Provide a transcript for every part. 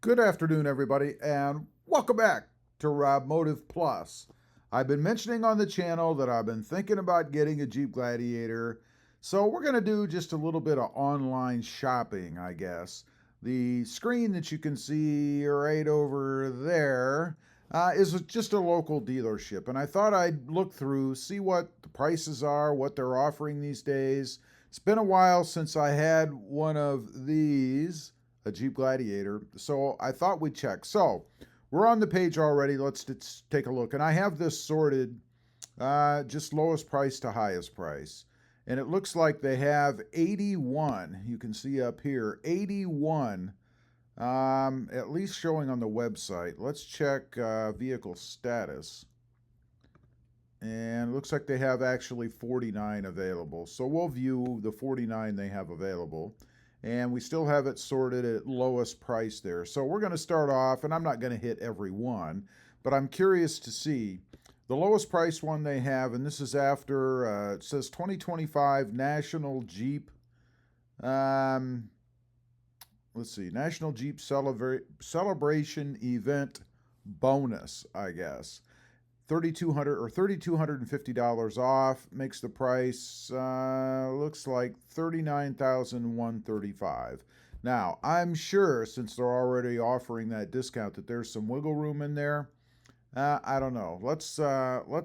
Good afternoon, everybody, and welcome back to RobMotivePlus. I've been mentioning on the channel that I've been thinking about getting a Jeep Gladiator, so we're going to do just a little bit of online shopping, I guess. The screen that you can see right over there is just a local dealership, and I thought I'd look through, see what the prices are, what they're offering these days. It's been a while since I had one of these, a Jeep Gladiator. So I thought we'd check. So we're on the page already. Let's take a look. And I have this sorted just lowest price to highest price. And it looks like they have 81. You can see up here 81, at least showing on the website. Let's check vehicle status. And it looks like they have actually 49 available. So we'll view the 49 they have available. And we still have it sorted at lowest price there. So we're going to start off, and I'm not going to hit every one, but I'm curious to see the lowest price one they have, and this is after, it says 2025 National Jeep, let's see, National Jeep Celebration Event Bonus, I guess. $3,250 off makes the price looks like $39,135. Now I'm sure since they're already offering that discount that there's some wiggle room in there. I don't know. Let's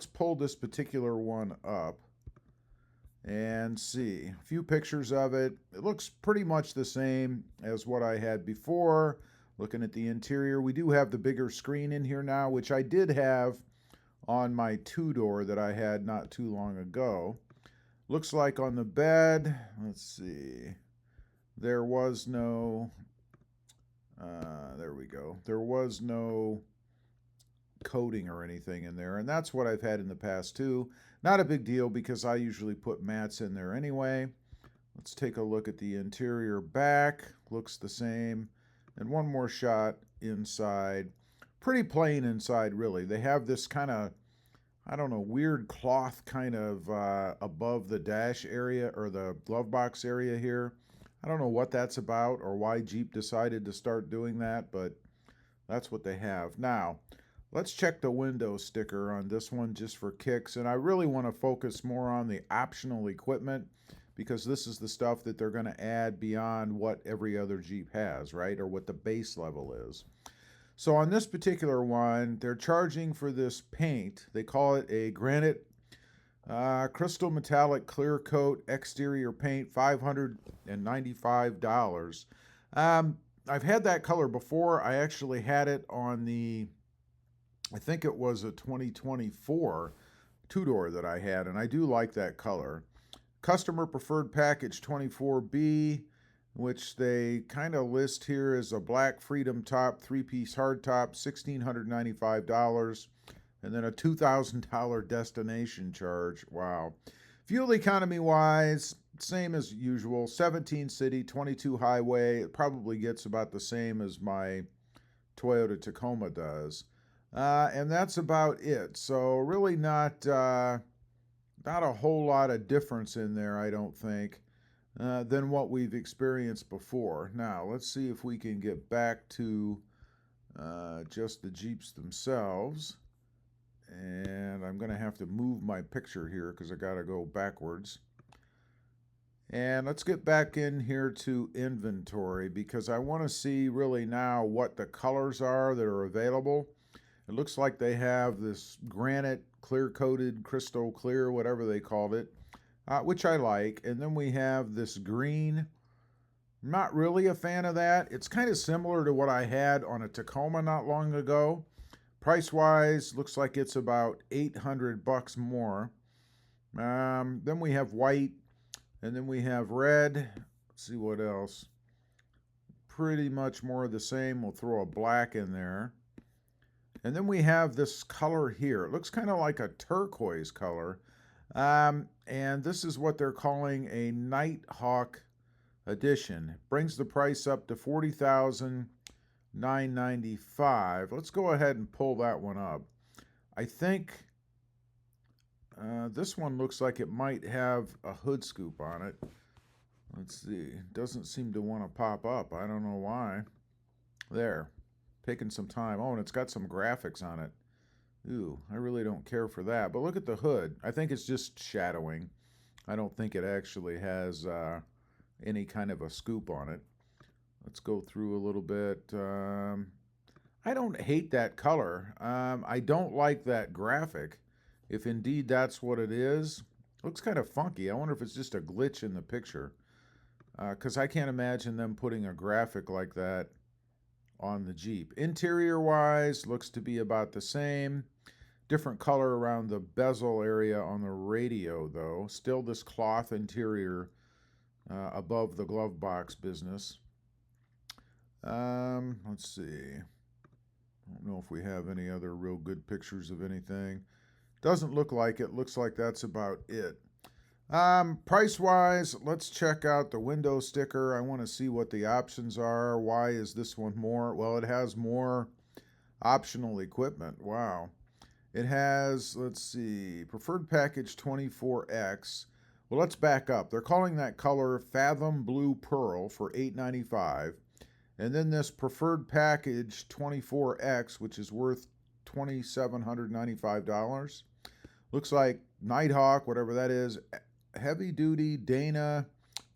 pull this particular one up and see a few pictures of it. It looks pretty much the same as what I had before. Looking at the interior, we do have the bigger screen in here now, which I did have on my two-door that I had not too long ago. Looks like on the bed, let's see, there was no, there we go. There was no coating or anything in there, and that's what I've had in the past too. Not a big deal because I usually put mats in there anyway. Let's take a look at the interior back. Looks the same. And one more shot inside. Pretty plain inside, really. They have this kind of, I don't know, weird cloth kind of above the dash area or the glove box area here. I don't know what that's about or why Jeep decided to start doing that, but that's what they have. Now, let's check the window sticker on this one just for kicks. And I really want to focus more on the optional equipment because this is the stuff that they're going to add beyond what every other Jeep has, right? Or what the base level is. So on this particular one, they're charging for this paint. They call it a granite crystal metallic clear coat exterior paint, $595. I've had that color before. I actually had it on the, I think it was a 2024 two-door that I had, and I do like that color. Customer preferred package 24B, which they kind of list here as a black Freedom top, three-piece hardtop, $1,695, and then a $2,000 destination charge. Wow. Fuel economy wise, same as usual, 17 city, 22 highway. It probably gets about the same as my Toyota Tacoma does. And that's about it. So really not a whole lot of difference in there, I don't think, than what we've experienced before. Now, let's see if we can get back to just the Jeeps themselves. And I'm going to have to move my picture here because I got to go backwards. And let's get back in here to inventory because I want to see really now what the colors are that are available. It looks like they have this granite clear-coated, crystal clear, whatever they called it, which I like. And then we have this green. I'm not really a fan of that. It's kind of similar to what I had on a Tacoma not long ago. Price-wise, looks like it's about $800 more. Then we have white, and then we have red. Let's see what else. Pretty much more of the same. We'll throw a black in there. And then we have this color here. It looks kind of like a turquoise color. And this is what they're calling a Nighthawk edition. Brings the price up to $40,995. Let's go ahead and pull that one up. I think this one looks like it might have a hood scoop on it. Let's see. It doesn't seem to want to pop up. I don't know why. There. taking some time. Oh, and it's got some graphics on it. Ooh, I really don't care for that. But look at the hood. I think it's just shadowing. I don't think it actually has any kind of a scoop on it. Let's go through a little bit. I don't hate that color. I don't like that graphic. If indeed that's what it is, looks kind of funky. I wonder if it's just a glitch in the picture. Because I can't imagine them putting a graphic like that on the Jeep. Interior-wise, looks to be about the same. Different color around the bezel area on the radio, though. Still this cloth interior above the glove box business. Let's see. I don't know if we have any other real good pictures of anything. Doesn't look like it. Looks like that's about it. Price-wise, let's check out the window sticker. I want to see what the options are. Why is this one more? Well, it has more optional equipment. Wow. It has, let's see, preferred package 24X. Well, let's back up. They're calling that color Fathom Blue Pearl for $8.95. And then this preferred package 24X, which is worth $2,795. Looks like Nighthawk, whatever that is, heavy duty Dana,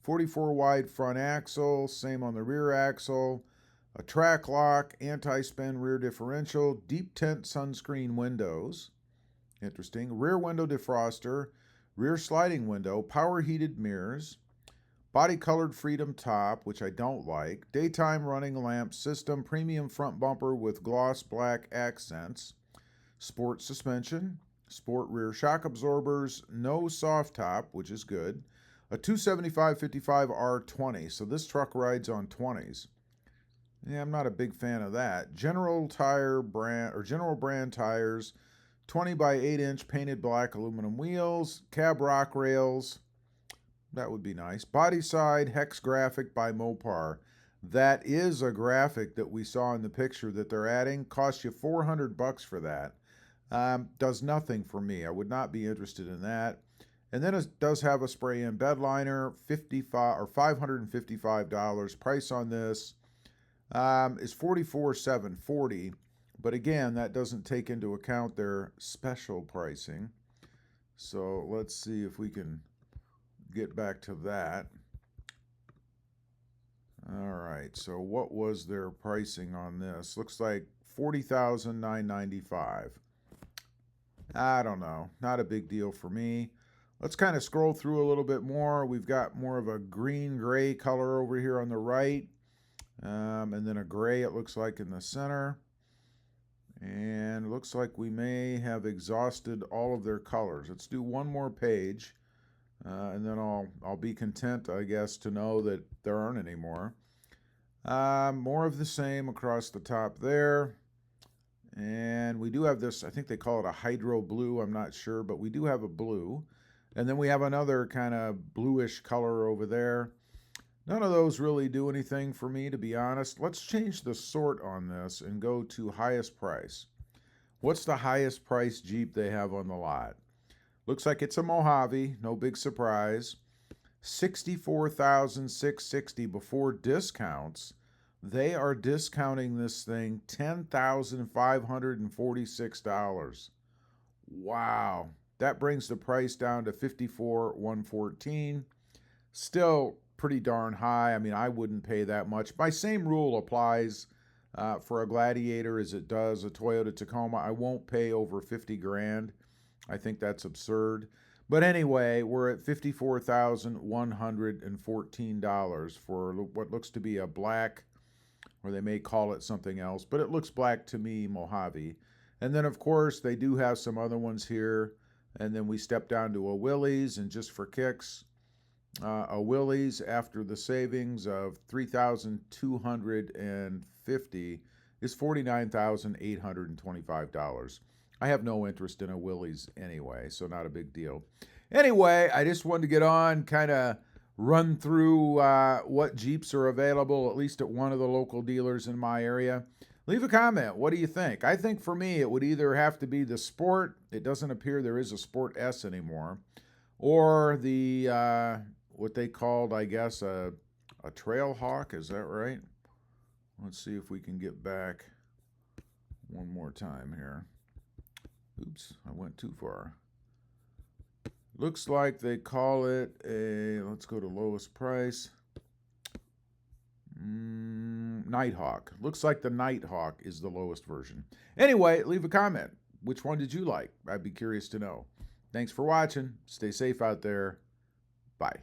44 wide front axle, same on the rear axle, a track lock, anti-spin rear differential, deep tint sunscreen windows, interesting, rear window defroster, rear sliding window, power heated mirrors, body colored Freedom top, which I don't like, daytime running lamp system, premium front bumper with gloss black accents, sport suspension, sport rear shock absorbers, no soft top, which is good, a 275/55 R20, so this truck rides on 20s. Yeah, I'm not a big fan of that. General brand tires, 20 by 8 inch painted black aluminum wheels, cab rock rails. That would be nice. Body side hex graphic by Mopar. That is a graphic that we saw in the picture that they're adding. Costs you $400 for that. Does nothing for me. I would not be interested in that. And then it does have a spray-in bed liner, $555. Price on this is $44,740. But again, that doesn't take into account their special pricing. So let's see if we can get back to that. All right, so what was their pricing on this? Looks like $40,995. I don't know, not a big deal for me. Let's kind of scroll through a little bit more. We've got more of a green-gray color over here on the right, and then a gray it looks like in the center. And it looks like we may have exhausted all of their colors. Let's do one more page. And then I'll be content, I guess, to know that there aren't any more. More of the same across the top there. And we do have this, I think they call it a hydro blue, I'm not sure, but we do have a blue. And then we have another kind of bluish color over there. None of those really do anything for me, to be honest. Let's change the sort on this and go to highest price. What's the highest price Jeep they have on the lot? Looks like it's a Mojave, no big surprise. $64,660 before discounts. They are discounting this thing $10,546. Wow. That brings the price down to $54,114. Still pretty darn high. I mean, I wouldn't pay that much. My same rule applies for a Gladiator as it does a Toyota Tacoma. I won't pay over 50 grand. I think that's absurd. But anyway, we're at $54,114 for what looks to be a black, or they may call it something else, but it looks black to me, Mojave. And then, of course, they do have some other ones here. And then we step down to a Willys, and just for kicks, a Willys after the savings of $3,250 is $49,825. I have no interest in a Willys anyway, so not a big deal. Anyway, I just wanted to get on, kind of run through what Jeeps are available, at least at one of the local dealers in my area. Leave a comment. What do you think? I think for me, it would either have to be the Sport. It doesn't appear there is a Sport S anymore. Or the, what they called, I guess, a Trailhawk. Is that right? Let's see if we can get back. one more time here. Oops, I went too far. Looks like they call it a, let's go to lowest price. Nighthawk. Looks like the Nighthawk is the lowest version. Anyway, leave a comment. Which one did you like? I'd be curious to know. Thanks for watching. Stay safe out there. Bye.